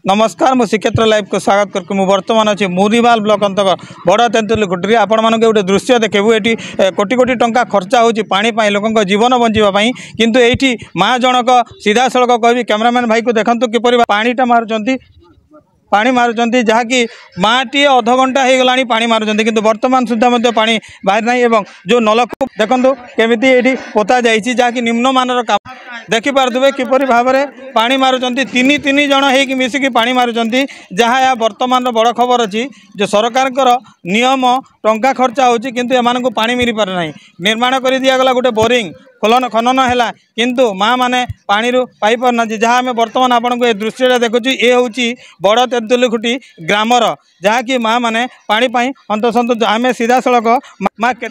नमस्कार मु श्रीक्षेत्र लाइव को स्वागत करके मुझे बर्तमान अच्छे मुरीवाल ब्लॉक अंतर्गत बड़ तेंतुली कुटी आपण मानक गोटे दृश्य देखू ये कोटी कोटी टंका खर्चा होची पानी पाई लोकों जीवन बंचाई किंतु ये माँ जनक सीधा सड़क कह कैमरामैन भाई को देखते किपर पानीटा मारुंट पानी मारुंट जहाँकि माँटी अध घंटा हो गला पानी मारुंट किंतु वर्तमान सुधा पानी बाहर ना एवं जो नलकूप देखो केमी ये पोता जाइए जहाँकि निम्नमानर काम देखिपे किपर भाव में पानी मारुंट तीन जन हो मिसिकी पानी मारुंट जहाँ या वर्तमान बड़ खबर अच्छी जो सरकार नियम टंका खर्चा होची किंतु एमानकु पानी मिल पारे ना निर्माण कर दिगला गोटे बोरिंग खनन है किंतु माँ मैंने पानी पाई पारना जहाँ आम बर्तमान आपन को दृश्य देखु ये हूँ बड़ तेंतुलीखुटी ग्रामर जहाँकि माँ मैंने पानी हंतसंत आम सीधा सड़क माँ के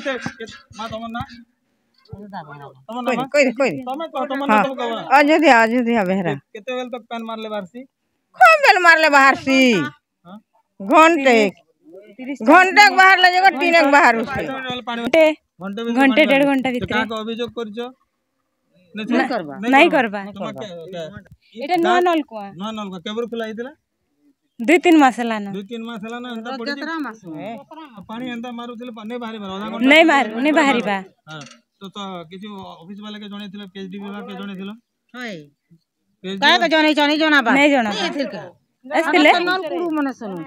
अयोध्या अयोध्या बेहरा केते बेल तक पैन मारले बाहरसी खूब बेल मारले बाहरसी घंटे घंटे बाहर ले जगह तीन बाहर उससे घंटे 1.5 घंटा भीतर का अभियोग करछो नहीं करबा एटा नलकुआ केबर खुला हितला 2-3 मास लाना 2-3 मास हला ना अंता पड़ी केतरा मास पानी अंता मारुथिले पानी बाहरी नहीं बाहरी बा हां तो किसी ऑफिस वाले के जणे थिले पीएचडी विभाग के जणे थिलो होय काय के जणे जना बा नहीं जना असले नलकुरु मने सुनो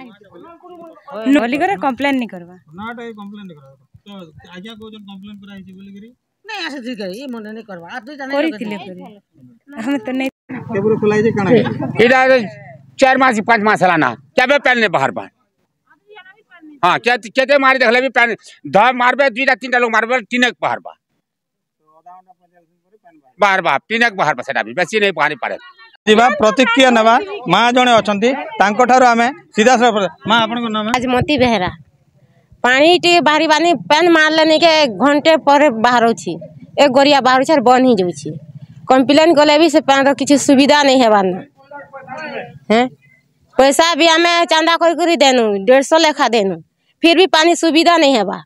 नली करे कंप्लेन नहीं करबा नाटा कंप्लेन नहीं करबा तो आज्ञा को जन कंप्लेन कराई छी बोली करी नहीं आसे ठीक है ये मने नहीं करबा आ तू जाने करिथिले हम तो नहीं केबर खुलाई जे काना इडा 4 मास 5 मास लाना क्या बे पैन ने बाहर बा हां क्या केते मारी देखले भी पैन ध मारबे 2-3 लोग मारबे तीनक बाहर बा बाहर बा तीनक बाहर बा सेटा भी बेसी नहीं पानी पारे जीवा प्रतिक्रिया नवा माँ जड़े अच्छा आम सीधा माँ आप नाम राजमती बेहरा पानी टी बाहरी बानी पैन मारले नहीं के घंटे पर बाहर एक गोरिया बाहर बंद ही जाऊँगी कंप्लेन कले भी से पैन किसी सुविधा नहीं है बारना हैं पैसा भी आम चांदा कर देनु 150 लेखा देनु फिर भी पानी सुविधा नहीं है बा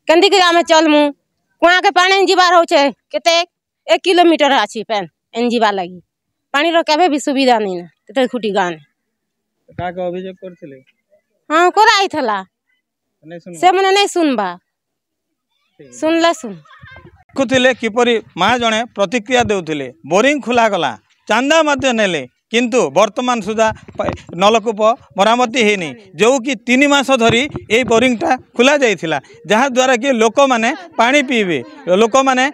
केंदी कर आम चलमु कुआ के पानी जीवार हो केते 1 किलोमीटर अच्छी पैन एन जीवा लगी पानी रो केबे भी सुविधा नहीं ना तेते खुटी गान का का अभियोग करथिले हां कराई थला से मने नहीं सुनबा सुनले सुन खुथिले किपरि माँ जड़े प्रतिक्रिया देउथिले बोरिंग खुला गला चांदा मध्य नेले किंतु वर्तमान सुधा नलकूप मरामती है जो कि 3 मास धरी ये बोरिंगटा खुला जाइथिला जहाँ द्वारा कि लोक माने पानी पीबे लोक माने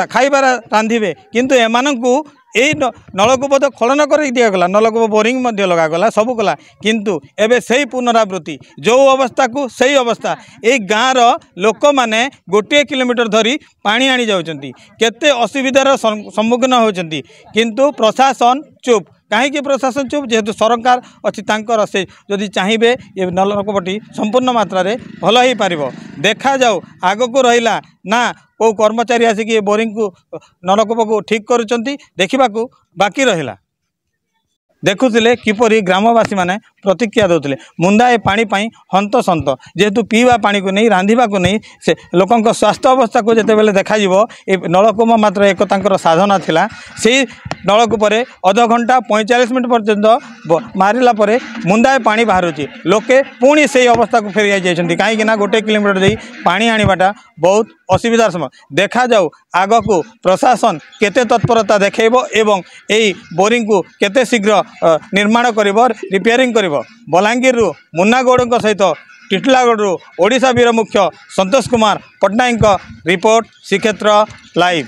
खाइबार रांधिबे किंतु एमानंकु यही नलकूप तो खलन कर दिगला नलकूप बोरिंग मध्य लगागला सब कला किंतु एबे सही पुनरावृत्ति जो अवस्था को सही अवस्था ये गाँव लोक मैंने 1 किलोमीटर धरी पानी आनी जाउछंती केते असुविधार सम्मुखीन होउछंती किंतु प्रशासन चुप कहीं प्रशासन चुप जेहेतु सरकार अच्छी तांकर से जदि चाहिए ये नलकूपटी संपूर्ण मात्रा रे भल हो पार देखा जाऊ आग को रहा ना को कर्मचारी आसिक ये बोरिंग को नलकूप को ठीक करुँच देखा बाकी रहा देखुले किपरि ग्रामवासी माने प्रतिक्रिया देते मुंदा ए पानी पाई हंतसंत जेहेतु पीवा पानी को नहीं रांधिबा को नहीं से लोकों स्वास्थ्य अवस्था को जिते बेले देखा ये नलकूप मात्र एक साधना थिला से नलकूप अध घंटा 45 मिनट पर्यंत मारिला परे मुंदा पानी बाहर लोके पुणी से अवस्था को फेरी जाइए कहीं 1 किलोमीटर दे पानी आनीबाटा बहुत असुविधार समय देखा जाऊ आग को प्रशासन केते तत्परता देखेब एवं यही बोरिंग को केते शीघ्र निर्माण करिब रिपेयरिंग करिब बलांगीर मुन्नागौड़ सहित टिटलागढ़ ओडिशा वीर मुख्य संतोष कुमार पट्टनायक रिपोर्ट श्रीक्षेत्र लाइव।